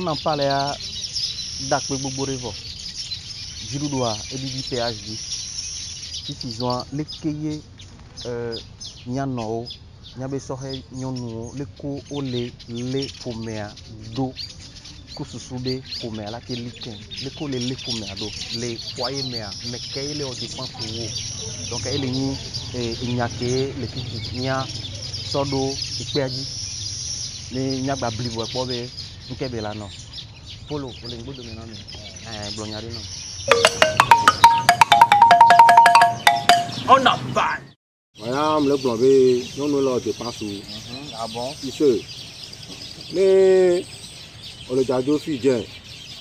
on en parle à Dakwe Boborevo. Jirudoa et Bibi PhD. Si ils ont les cahiers, Nyano, Nyabe Sohe, Nyonuo, les co au lait, les pommes d'eau. Kususube pomea la ke liken le ko le pomea do le foyer mea me ke le o dépense wo donc ele ni nyake le pipi nya sodo ipeaji ni nya gba blibo epo be nke be la no polo o le ngbodo me na me blonyari no on a pas madame le blombe non nous le dépense ah bon ici mais on le jajo fi je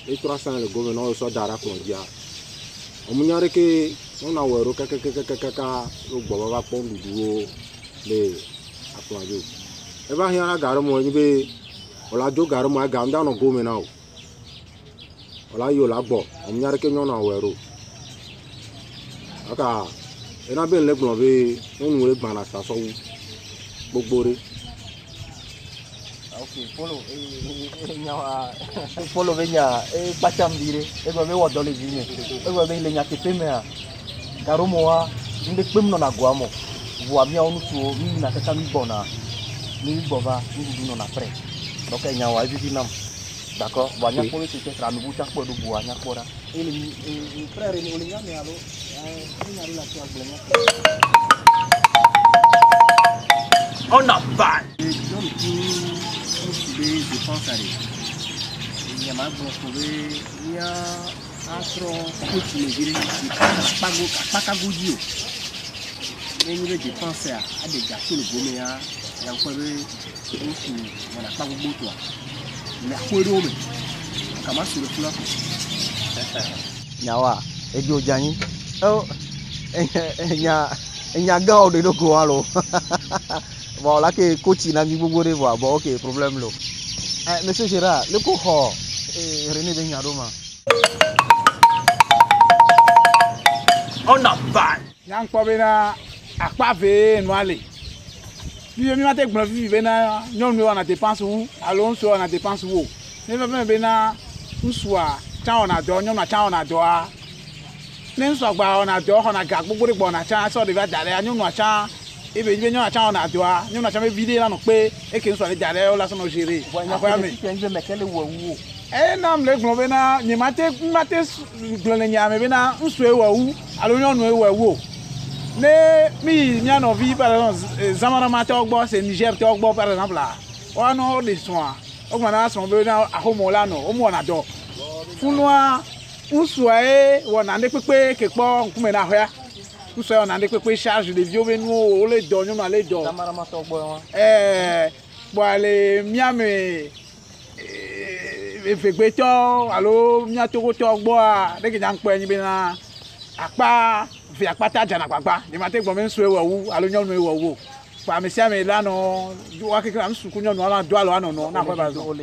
les 300 le gouvernement so dara ko dia o munyare ke on a wero kaka o gbo ba pon duwo le apoajo e ba hiara garo mo ni be o la jo garo mo ga nda no gouvernement o la yo la gbo o munyare ke nyon na wero aka ena be le gbon be on wo le gban la so gbogbo re. Ok, polo, polo venia, pacham dire, ego me wodole vini, ego me le nyake pemea, garomoa, inde pemno na guamo, voa mia onu tuo, mi na tata mi bona, mi bova, mi buno na pre, donc nyawa ibi nam, d'accord, voa nya polo se tetra mi bucha po do voa nya pora, ele frère ni olinga me alo, ni nyari la tua blenya. On a pas. Je pense à lui. Il y a ma trouvé, il y a un tronc qui me dirait pas qu'à goûter. Mais il veut penser à des gâteaux de goméa, et encore on n'a pas goûté toi. Mais à quoi d'homme? Comment sur le plan? Nyawa, et Joe Jani. Oh, il y a gars de l'eau alors. Bon, là que coach n'a mis beaucoup de voix. Bon, ok, problème là. Monsieur Gérard, le cohort, René Benyadoma. On a pas. Yang Pabena, à pas ver, noalé. Puis, je m'attends que je vive na, non, nous on a dépense où, allons sur on a dépense où. Ne va pas bena, où soit, tant on a donné, on a tant on a doa. Ne soit pas on a doa, on a gagné beaucoup de bonnes achats, ça devait d'aller, nous on a tant. Et bien, nous avons un adjoint, nous avons vidé là, nous et que nous sommes derrière, là, nous gérer. Eh, non, le globena, ni mate, glonenia, mais bena, nous sommes où, alors nous où. Ne, mi, n'y a nos vies, par exemple, Zamara Matogbo, c'est Niger Togbo, par exemple, là. On a des soins. On a son besoin à Homolano, au moins on adore. Founois, où soit, on a des pépés, quelque part, comme on a fait. Tout ça, on a des charges de vieux venus, on les donne, on les donne. Bon, les miami, effectivement, alors, miato bois, dès que j'en peux, il à pas, fait à pas tâcher à pas. Les matins, comme un souhait ou, alors, nous nous pas mais ça, mais là, non, je vois que quand nous sommes là, doit là, non, non, n'a pas besoin. Ok,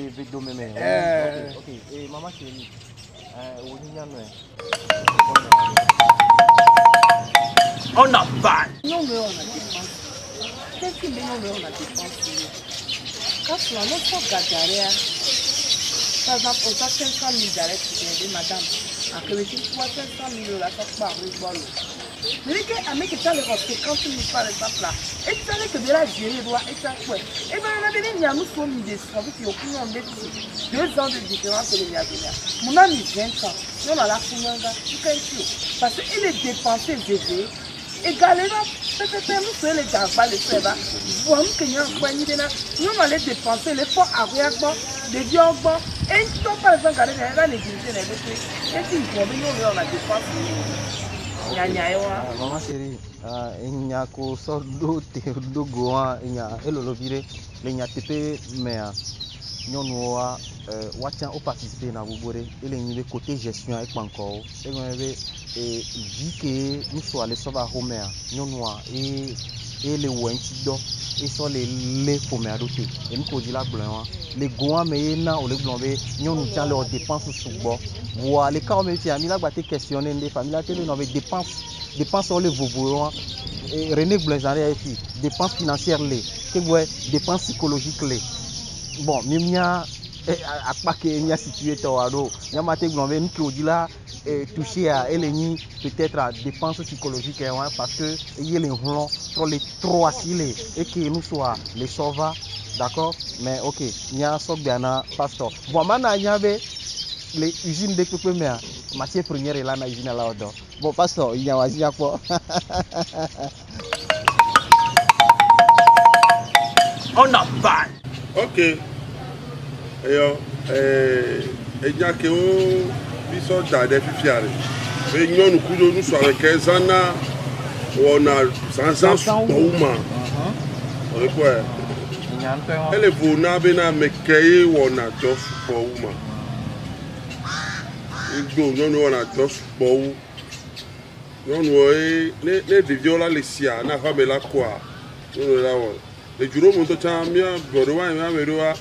et maman, chérie, on a pas. Non, mais on a dépensé. Qu'est-ce que nous on a dépensé? Quand on a notre gardère, par exemple, on a 500 000 d'arrêt qui vient de madame. En Québec, tu vois 500 000 là, ça part au bol. Mais les gars, avec ça, les 50 000 par exemple là, et tu savais que de la gérer doit être quoi? Et bien, on a donné, il y a nous sommes des services qui ont pris en 2 ans de différence de l'Union. Mon ami 20 ans, on a la fournanga, parce qu'il est dépensé bébé. Également, peut-être nous faisons les gars, les frères, voir que nous allons dépenser les fonds à rien, les vieux, et ils sont par exemple les diriger les deux. Et si ils vont venir, on a dépensé. Maman chérie, il y a qu'au sort d'eau goa, il y a elolobire, il y a TP, mais nous avons participé à Boboré, il y a côté gestion avec Pancor, et dit que nous sommes allés sur la Homer, nous et les Wentido, et sur les Homer dotés, et nous avons dit la blanc, les Goa, mais il y a les blancs, nous avons leurs dépenses sous bord. Voilà, les cas où il y a mis la bataille questionner les familles, nous avons dépenses sur les Boboré, et René Blaisaré ici, dépenses financières, dépenses psychologiques. Bon, Mimia, akpa ke nya situé to ado nya mate glombe nki odila toucher à eleni peut-être à dépense psychologique hein, parce que il y a les ronds trop les trop assis et que nous soit les sauva d'accord mais ok nya sok biana pastor bon mana nya be les usines de pepe mais matière première est là na usine là odo bon pastor il y a wazi quoi on a pas ok eyo enya ke o biso da de fifiare be nyonu kudo nu so avec ezana ona sansan bouma o ko ele vona be na mekeye wona just bouma igbo nyonu wona just bou nyonu ne de viola le sia na fa me la kwa nyonu la wo le juro mo to chamia bodo wa meroa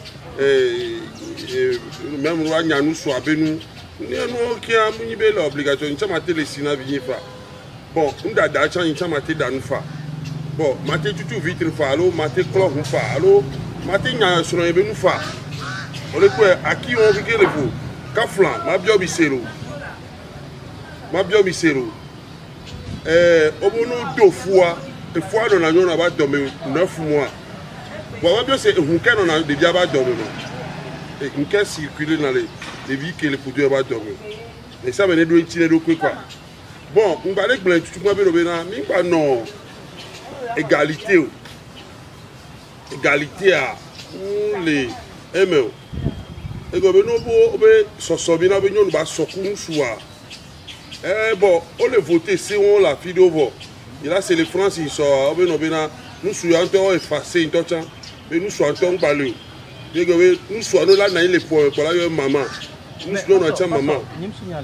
même roi nyanu so abenu ni no kia munyi be la obligation nchama tele sina vinyefa bon nda da cha nchama te danu fa bon mate tutu vitre fa alo mate clock fa alo mate nya so no ebenu fa ole ko aki on ke le fo ka flan ma bio bisero obono do fua e fua do na nyona ba do me 9 mois bon ma bio c'est hunke no na de bia ba do no et une caisse circuler dans les vies que les produits va dormir. Mais ça venait de tirer de quoi. Bon, on va aller tout moi mais pas non. Égalité. Égalité à les MO. Et comme nous so bina benyo nous ba sokun soa. Bon, on le voter si on la vidéo vo. Et là c'est les Français ils sont nous sommes encore effacés une temps mais nous sommes encore balé. Nous sommes là dans les points pour la maman. Nous sommes là maman. Nous sommes là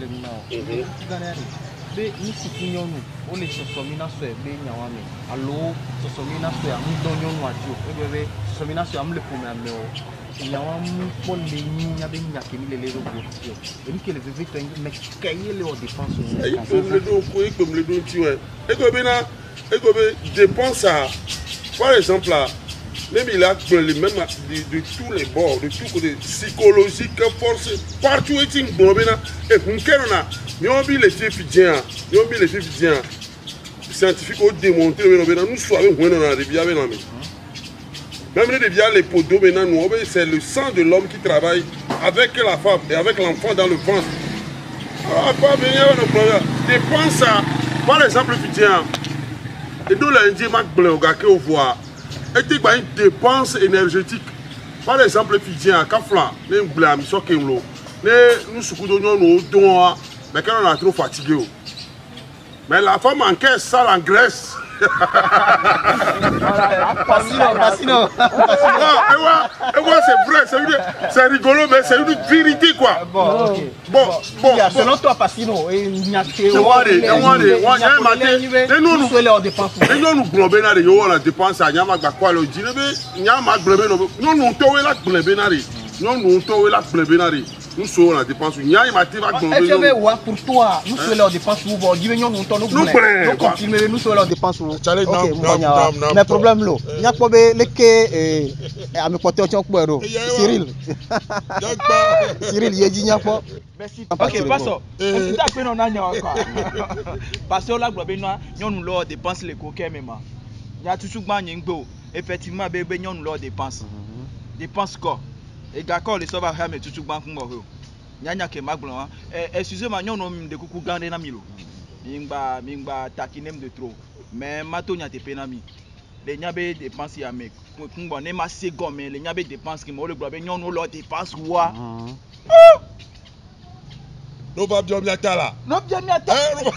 nous sommes on est sosomina so be nyawame allo sosomina so ya mdonyo nwadio ebebe sosomina so amle pome ameo nyawam pole nya be nya kemi le rogo tio emi ke le vivre mais kayele o dépense e comme le do ko e comme le do ti we e go be na e go be dépense à par exemple là même il a les mêmes de tous les bords, de tous côtés, psychologique, force, partout est une bombe. Et pour nous on les étudiants, scientifiques ont démontré que nous sommes même les podos, c'est le sang de l'homme qui travaille avec la femme et avec l'enfant dans le ventre. Alors, pas venir nos problèmes. Dépense à, par exemple, étudiant, et d'où l'Indien Mac Blanc, au voit. Et une dépense énergétique. Par exemple, Fidjien, Kafla, les blâmes, nous sommes mais quand on a trop fatigué. Mais la femme encaisse ça en Grèce. Passino. C'est vrai, c'est rigolo, mais c'est une vérité quoi. Bon. Selon toi, Passino, il n'y a que nous sommes la dépense. Pour toi, nous sommes la dépense. Nous confirmer, nous sommes la dépense. Mais problème là, il y a quoi à me porter au Cyril. Cyril, il dit quoi? Merci. Ok, passons. On tape non encore. Passons là, nous leur dépense les coquets même. Il y a toujours gagné effectivement bébé nous leur dépense. Dépense quoi? Et d'accord, les sauvages mais tout banque moro. Nyanya ke magblan. Excusez-moi, nous on de coucou gandé na milo. Mingba takinem de trop. Mais mato nya te penami. Les nyabe dépense ya mec. Kumbo ne ma second mais les nyabe dépense qui mo le globe nous on leur dépense quoi. Non pas bien là. Non bien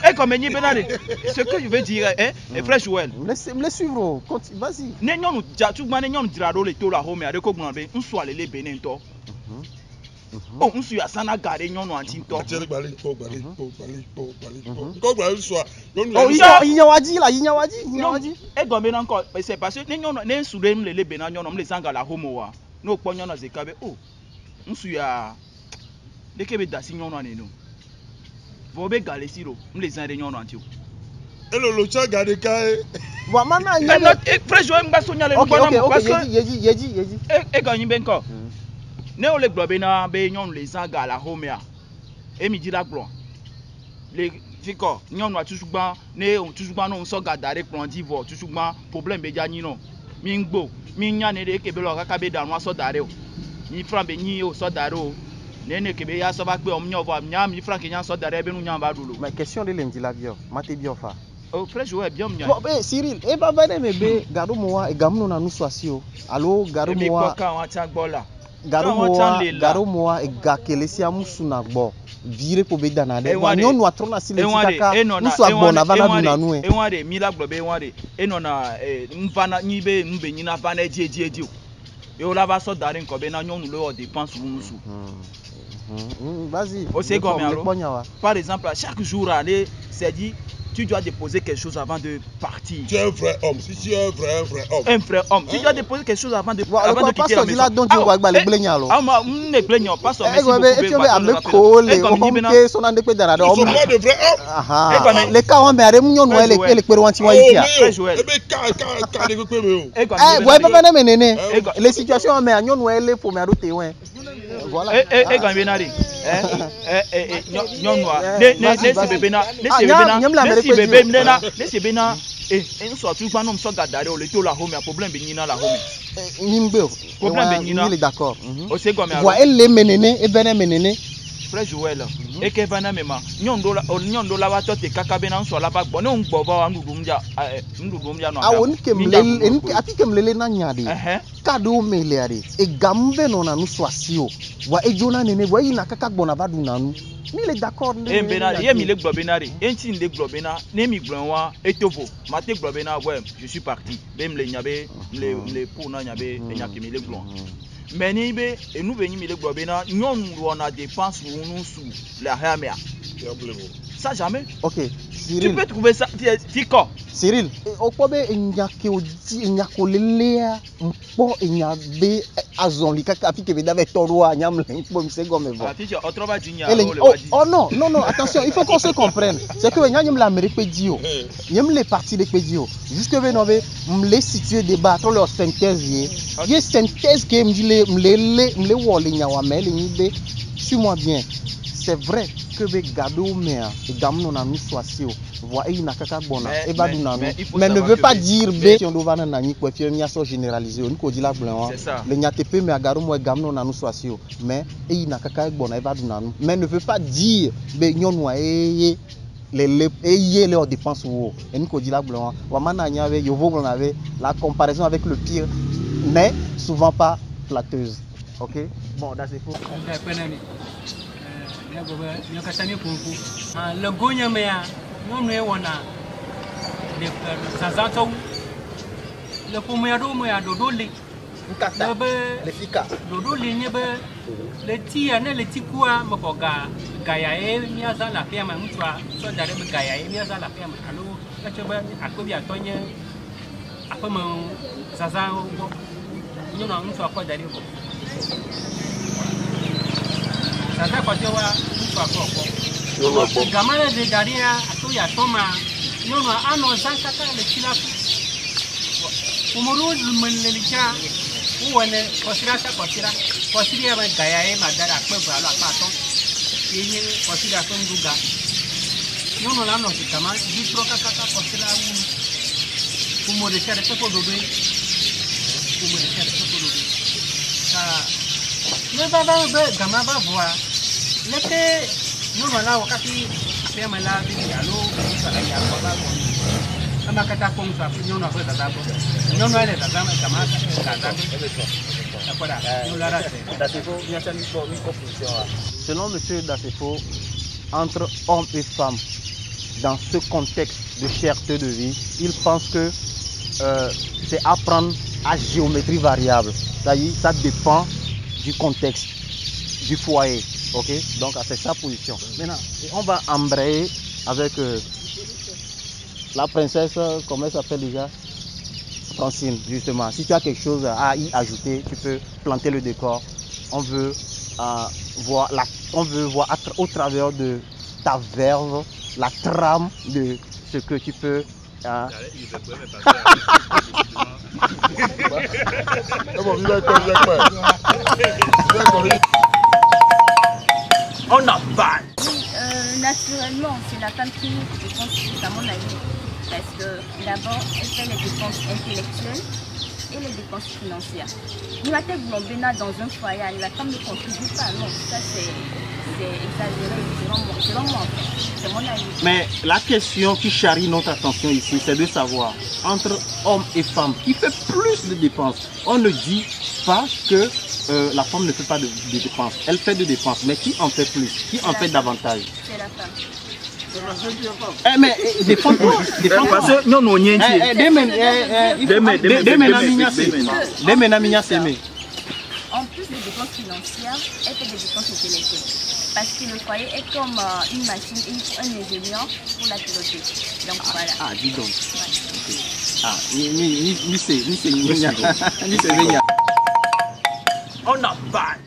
et comme ni benade. Ce que je veux dire hein, fresh well. Me suivre. Vas-y. Ne nous tout gban ne nous dira do le to la home ya de ko gban be on so le benin to. Oh, on suit à Sana Gare, non, anti-to. Oh, il y a dit là, il y a dit. Et comme encore, c'est parce que nous sommes sous les bénins, nous sommes les angles à Homoa. Nous pognons dans les cabets. Oh, on suit à. Les Québécois d'assignon en nous. Vous avez galé siro, nous les ingénieurs anti. Et le chat gardé caé. Voilà, il y a. Et frère, je vais me bastonner les parce que. Il y a dit. Et quand il y a encore. ne o le gblɔ bena be nyɔnu le zã ga le axomea emi dzi la gblɔ le fikɔ nyɔnua tutugbã ne tutugbã no ŋusɔ ga da ɖe kplɔ dzi vɔ tutugbã problème be dza nyi nɔ mi ŋgbo mi nya ne ɖe eke be lɔ kaka be ɖanua sɔ da ɖe o mi fran be nyi o sɔ da ɖe o ne ke be ya sɔ va gbe o nya vɔ nya mi fran ke nya sɔ da ɖe be nu nya va ɖu lo. mais question de lendi la bio mate bio fa. o fresh ouais bien nya. bon be Cyril e ba ne me be gado mo wa e gamu na nu so asi o alo gado mo wa. e mi ka wa cha gbɔ la. gado mo wa e ga kele si amusu na gbɔ vire po be dana de wa nyɔnu atrona si le tikaka musu agbɔ na va na du na nu e. e de mi la gblɔ be e de e nɔna mvana nyi be nbe nyi na va na edzi o e o la va sɔ da ɖe ŋkɔ be na nyɔnu le wɔ dépense nusu. Vas-y. O sait combien alors? Par exemple, chaque jour, c'est dit, tu dois déposer quelque chose avant de partir. Tu es un vrai homme. Si tu es un vrai homme. Un vrai homme. Tu dois déposer quelque chose avant de quitter la maison. Pasteur dit là, donc tu vas aller blé nyalo. Ah, moi, ne blé nyalo. Pasteur, merci beaucoup. Tu vas aller coller. On peut son ande pe dara. Ils sont pas de vrais hommes. Ah. Les cas on mère mignon no ele pe wanti wa itia. Eh ben ka de pe me. Eh, ouais papa na menene. Les situations mais nyon no ele pour me adoter ouais. Voilà. Quand bien allé. Nyonwa. Ne se bébé na. Ne se bébé na. Et une soit tout pas non so gadare o le to la home a problème be nyina la home. Nimbe. Problème be nyina. Il est d'accord. O se comme alors. Wa elle menene e bene menene. Frère Joël. Et que vana mema. Nyondo la wa to te kaka be na so la ba gbo ne ngbo ba ndudum ja no. Ah on kemlele en ati kemlele na nyade. Kado mele are. E gambe no na nu so asio. Wa e jona nene wa yi na kaka gbo na ba du na nu. Mi le d'accord ne. E benari, ye mi le gbo benari. Enti le gbo bena, ne mi gbo wa etovo. Mate gbo bena ouais, je suis parti. Be me le nyabe, le pour na nyabe, e nyaki mi le gbo. Mais ni be e nu be ni mi le gbo bena, nyon na dépense nous sous la hamea. Ça jamais. OK. Cyril. Tu peux trouver ça Fiko. Cyril, okpobe enyake odi enyakolelea mpo enyabe azonli kaka afike be dave toroa nyamle mpo msego mevo. Oh non, attention, il faut qu'on se comprenne. C'est que nyanyem la meri pedio. Nyem les parties de pedio. Jusque be nobe mle situer débat entre leur synthèse ye synthèse que mle wole nyawa mele nyibe. Suis-moi bien. C'est vrai que be gado mea et gamno na miswasio voit et na kaka bona e ba du na mais ne veut pas dire be si on doit na ni quoi fi so généraliser on ko di la blanc le nyatepe me agaro mo gamno na miswasio mais e na kaka bona e ba du na mais ne veut pas dire be nyonwa e les dépenses wo en ko di la blanc wa mana nya avec yo voglo na avec la comparaison avec le pire n'est souvent pas flatteuse. OK, bon là c'est faux. Le gonya mea non ne wana le sazato le pomero mea dodoli nkata le fika dodoli nyebe le tia ne le tikua mopoga gaya e miaza la pema mtwa so dare be gaya e miaza la pema alo acheba akobi atonye apama saza nyona mtwa kwa dare ko sasa kwa jewa mtu akoko gamana de daria atoya toma nyono ano zanka ka le kilafu umuru menlelika uwane kosira ba gaya e madara pebu alo apato yenye kosira to nduga nyono la no kama ditro kaka kosira umuru chare to dobe umuru chare to dobe ka ne baba be gama ba voa nete no mala wakati sema la bibi alo sala ya baba kama kata kwa mtu afi nyono afa tazabo nyono ile tazama kama tazabo akora nyola rase Dasefo nyacha ni conclusion. Selon monsieur Dasefo, entre hommes et femmes dans ce contexte de cherté de vie, il pense que c'est apprendre à géométrie variable. C'est-à-dire ça dépend du contexte, du foyer. OK, donc c'est sa position. Maintenant, on va embrayer avec la princesse, comment elle s'appelle déjà? Francine, justement. Si tu as quelque chose à y ajouter, tu peux planter le décor. On veut voir au travers de ta verve la trame de ce que tu peux Ah. On a balle. Oui, naturellement, c'est la femme qui dépense, à mon avis. Parce que d'abord, elle fait les dépenses intellectuelles et les dépenses financières. Nous, la tête blombena dans un foyer, la femme ne contribue pas. Non, ça c'est exagéré, selon moi. C'est mon avis. Mais la question qui charrie notre attention ici, c'est de savoir, entre hommes et femmes, qui fait plus de dépenses? On ne dit pas que la femme ne fait pas de dépenses. Elle fait de dépenses, mais qui en fait plus? Qui en fait davantage? C'est la femme. Mais défends-toi. Parce que non, non, rien. En plus des dépenses financières, elle fait des dépenses intellectuelles. Parce que le foyer est comme une machine et il faut un ingénieur pour la piloter. Donc voilà. Ah, dis donc. Ouais. Ah, ni c'est On a balle.